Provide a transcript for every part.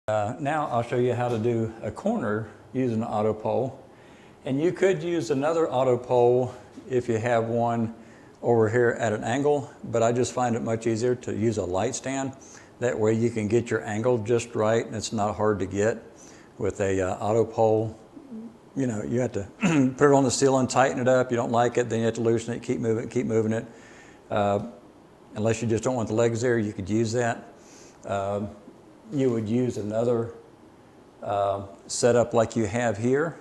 Now I'll show you how to do a corner using an auto pole. And you could use another auto pole if you have one over here at an angle, but I just find it much easier to use a light stand. That way you can get your angle just right and it's not hard to get. With a auto pole, you know, you have to put it on the ceiling, tighten it up. You don't like it, then you have to loosen it, keep moving it. Unless you just don't want the legs there, you could use that. You would use another setup like you have here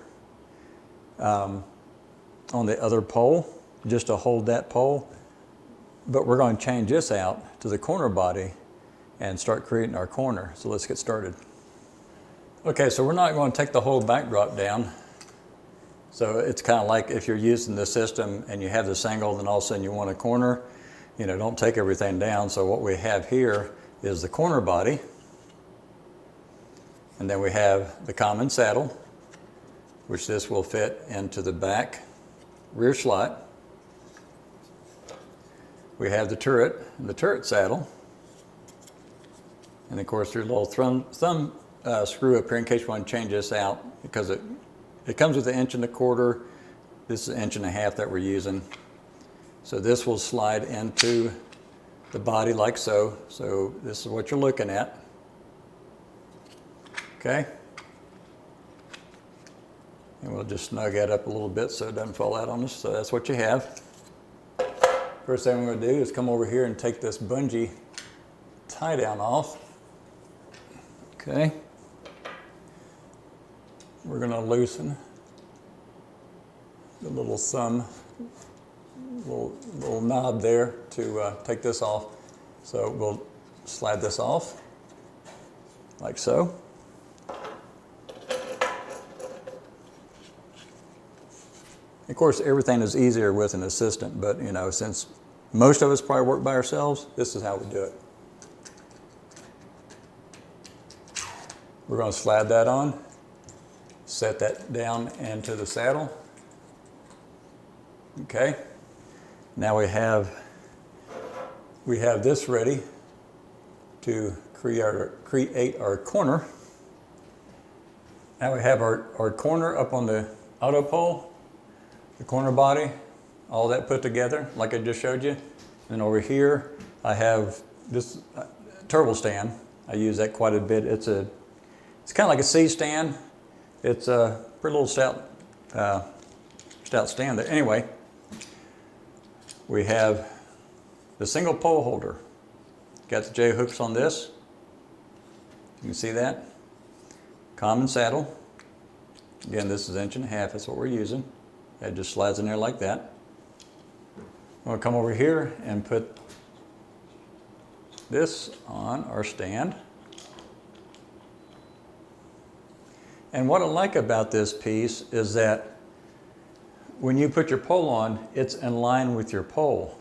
on the other pole, just to hold that pole. But we're going to change this out to the corner body and start creating our corner. So let's get started. Okay, so we're not going to take the whole backdrop down. So it's kind of like if you're using the system and you have this angle, then all of a sudden you want a corner, you know, don't take everything down. So what we have here is the corner body. And then we have the common saddle, which this will fit into the back rear slot. We have the turret and the turret saddle. And of course there's a little thumb screw up here in case you want to change this out, because it comes with 1 1/4 inch. This is 1.5 inch that we're using. So this will slide into the body like so. So this is what you're looking at. Okay. And we'll just snug that up a little bit so it doesn't fall out on us. So that's what you have. First thing we're going to do is come over here and take this bungee tie down off. Okay. We're going to loosen the little little knob there to take this off. So we'll slide this off like so. Of course, everything is easier with an assistant, but you know, since most of us probably work by ourselves, this is how we do it. We're going to slide that on, set that down into the saddle. Okay. Now we have this ready to create our corner. Now we have our corner up on the auto pole, the corner body, all that put together like I just showed you. And over here I have this turbo stand. I use that quite a bit. It's kind of like a C stand. It's a pretty little stout stand there. Anyway, we have the single pole holder. Got the J hooks on this. You can see that. Common saddle. Again, this is 1.5 inch. That's what we're using. It just slides in there like that. We'll come over here and put this on our stand. And what I like about this piece is that when you put your pole on, it's in line with your pole.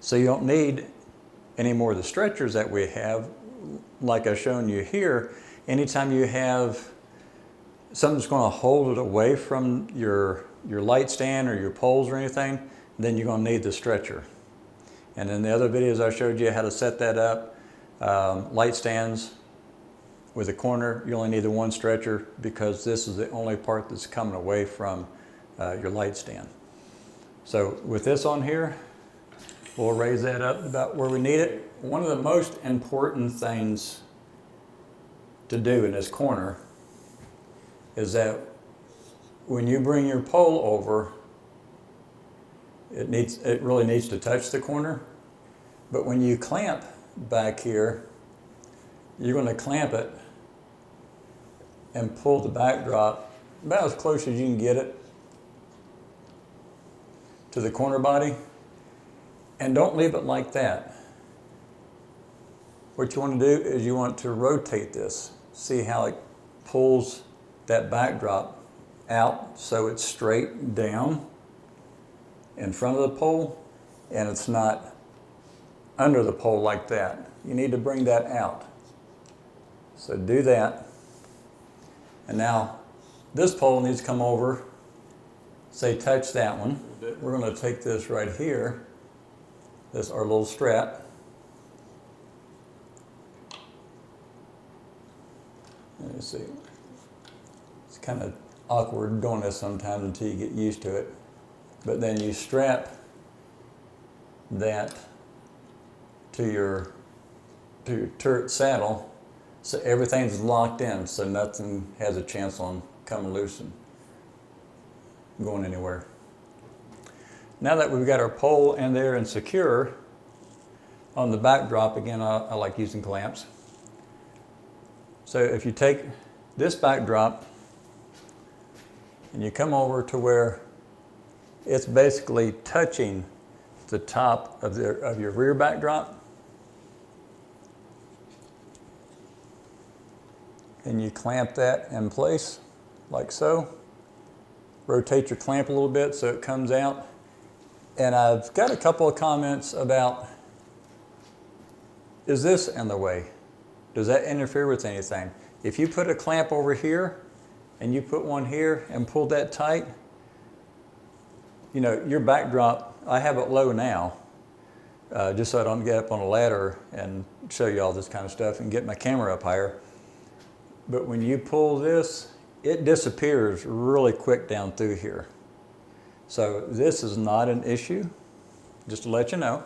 So you don't need any more of the stretchers that we have, like I've shown you here. Anytime you have something that's going to hold it away from your light stand or your poles or anything, then you're going to need the stretcher. And in the other videos I showed you how to set that up. Light stands with a corner, you only need the one stretcher because this is the only part that's coming away from your light stand. So with this on here, we'll raise that up about where we need it. One of the most important things to do in this corner is that when you bring your pole over, it really needs to touch the corner. But when you clamp back here, you're going to clamp it and pull the backdrop about as close as you can get it to the corner body. And don't leave it like that. What you want to do is you want to rotate this. See how it pulls that backdrop out so it's straight down in front of the pole and it's not under the pole like that. You need to bring that out. So do that. And now this pole needs to come over, say touch that one. We're going to take this right here, this our little strap, Let's see. It's kind of awkward doing this sometimes until you get used to it. But then you strap that to your turret saddle, so everything's locked in, so nothing has a chance on coming loose and going anywhere. Now that we've got our pole in there and secure, on the backdrop, again, I like using clamps. So if you take this backdrop and you come over to where it's basically touching the top of your rear backdrop, and you clamp that in place like so. Rotate your clamp a little bit so it comes out. And I've got a couple of comments about, is this in the way? Does that interfere with anything? If you put a clamp over here and you put one here and pull that tight, you know, your backdrop, I have it low now, just so I don't get up on a ladder and show you all this kind of stuff and get my camera up higher. But when you pull this, it disappears really quick down through here. So this is not an issue, just to let you know.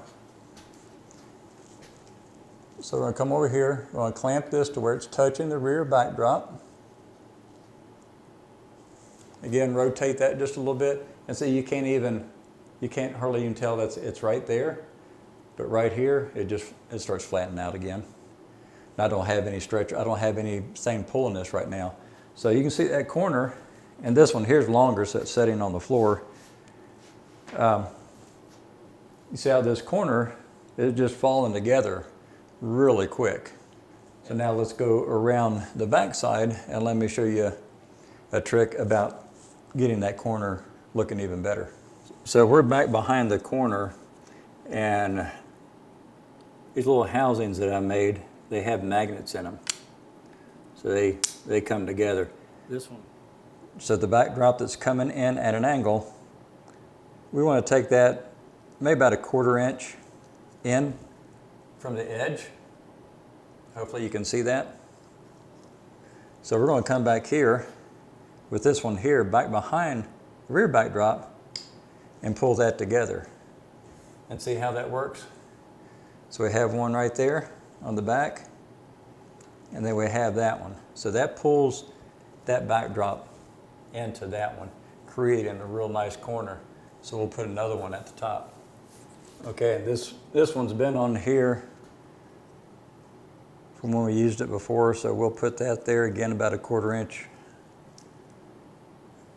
So we're going to come over here, we're going to clamp this to where it's touching the rear backdrop. Again, rotate that just a little bit, and see you can't hardly even tell that it's right there. But right here, it starts flattening out again. And I don't have any stretch, I don't have anything pulling this right now. So you can see that corner, and this one here's longer, so it's setting on the floor. You see how this corner is just falling together really quick. So now let's go around the back side and let me show you a trick about getting that corner looking even better. So we're back behind the corner, and these little housings that I made, they have magnets in them. So they come together. This one. So the backdrop that's coming in at an angle, we want to take that maybe about a 1/4 inch in from the edge. Hopefully you can see that. So we're going to come back here with this one here back behind the rear backdrop and pull that together. And see how that works? So we have one right there on the back, and then we have that one. So that pulls that backdrop into that one, creating a real nice corner. So we'll put another one at the top. Okay, this one's been on here from when we used it before, so we'll put that there again about a 1/4 inch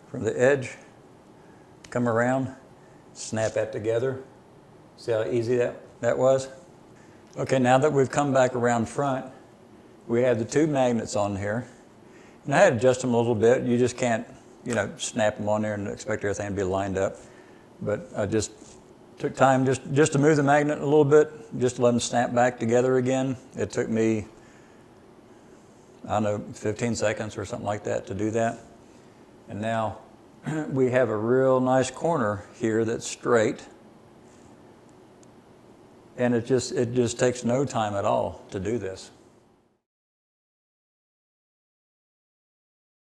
from the edge. Come around, snap that together. See how easy that was? Okay, now that we've come back around front, we have the 2 magnets on here. And I had to adjust them a little bit. You just can't, snap them on there and expect everything to be lined up. But I just took time just to move the magnet a little bit, just to let them snap back together again. It took me, I don't know, 15 seconds or something like that to do that. And now we have a real nice corner here that's straight. And it just takes no time at all to do this.